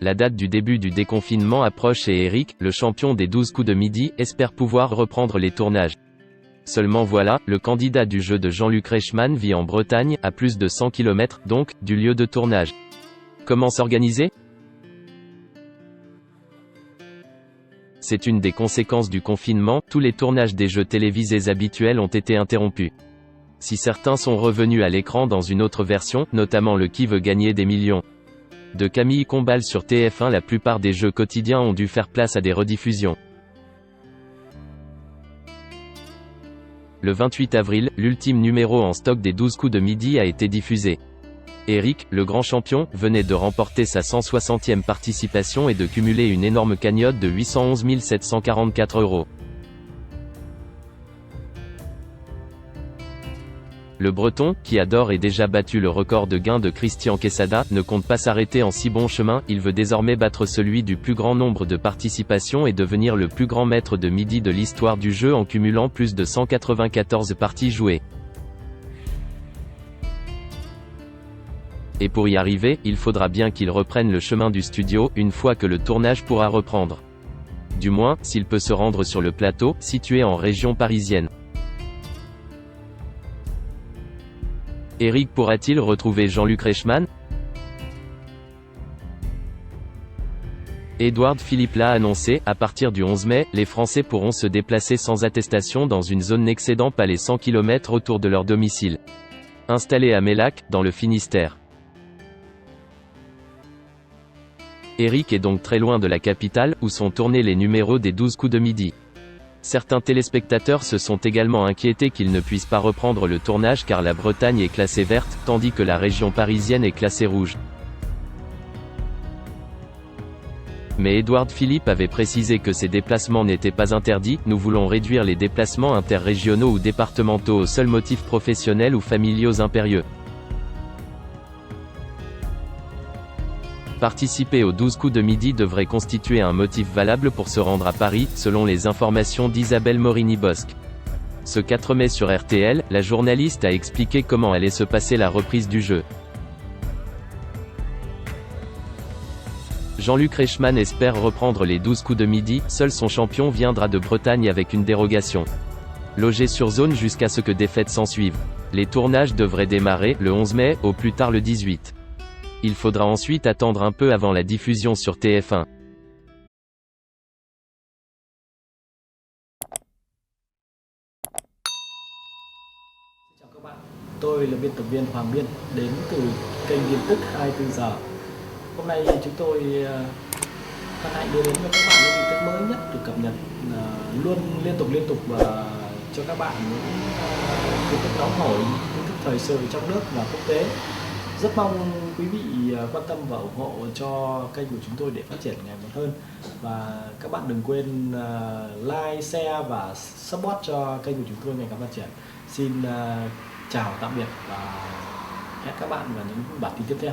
La date du début du déconfinement approche et Eric, le champion des 12 coups de midi, espère pouvoir reprendre les tournages. Seulement voilà, le candidat du jeu de Jean-Luc Reichmann vit en Bretagne, à plus de 100 km, donc, du lieu de tournage. Comment s'organiser ? C'est une des conséquences du confinement, tous les tournages des jeux télévisés habituels ont été interrompus. Si certains sont revenus à l'écran dans une autre version, notamment le Qui veut gagner des millions de Camille Combal sur TF1, la plupart des jeux quotidiens ont dû faire place à des rediffusions. Le 28 avril, l'ultime numéro en stock des 12 coups de midi a été diffusé. Eric, le grand champion, venait de remporter sa 160e participation et de cumuler une énorme cagnotte de 811 744 €. Le Breton, qui adore et déjà battu le record de gains de Christian Quesada, ne compte pas s'arrêter en si bon chemin, il veut désormais battre celui du plus grand nombre de participations et devenir le plus grand maître de midi de l'histoire du jeu en cumulant plus de 194 parties jouées. Et pour y arriver, il faudra bien qu'il reprenne le chemin du studio, une fois que le tournage pourra reprendre. Du moins, s'il peut se rendre sur le plateau, situé en région parisienne. Eric pourra-t-il retrouver Jean-Luc Reichmann ? Édouard Philippe l'a annoncé, à partir du 11 mai, les Français pourront se déplacer sans attestation dans une zone n'excédant pas les 100 km autour de leur domicile. Installé à Mélac, dans le Finistère. Eric est donc très loin de la capitale, où sont tournés les numéros des 12 coups de midi. Certains téléspectateurs se sont également inquiétés qu'ils ne puissent pas reprendre le tournage car la Bretagne est classée verte, tandis que la région parisienne est classée rouge. Mais Édouard Philippe avait précisé que ces déplacements n'étaient pas interdits, nous voulons réduire les déplacements interrégionaux ou départementaux aux seuls motifs professionnels ou familiaux impérieux. Participer aux 12 coups de midi devrait constituer un motif valable pour se rendre à Paris, selon les informations d'Isabelle Morini-Bosc. Ce 4 mai sur RTL, la journaliste a expliqué comment allait se passer la reprise du jeu. Jean-Luc Reichmann espère reprendre les 12 coups de midi, seul son champion viendra de Bretagne avec une dérogation. Logé sur zone jusqu'à ce que des fêtes s'ensuivent. Les tournages devraient démarrer, le 11 mai, au plus tard le 18. Il faudra ensuite attendre un peu avant la diffusion sur TF1. Chào các bạn, tôi là biên tập viên Hoàng Biên, đến từ kênh tin tức 24 giờ. Hôm nay chúng tôi hân hạnh đưa đến cho các bạn những tin tức mới nhất được cập nhật luôn liên tục và cho các bạn những tin tức nóng hổi, tin tức thời sự trong nước và quốc tế. Rất mong quý vị quan tâm và ủng hộ cho kênh của chúng tôi để phát triển ngày một hơn. Và các bạn đừng quên like, share và support cho kênh của chúng tôi ngày càng phát triển. Xin chào tạm biệt và hẹn các bạn vào những bản tin tiếp theo.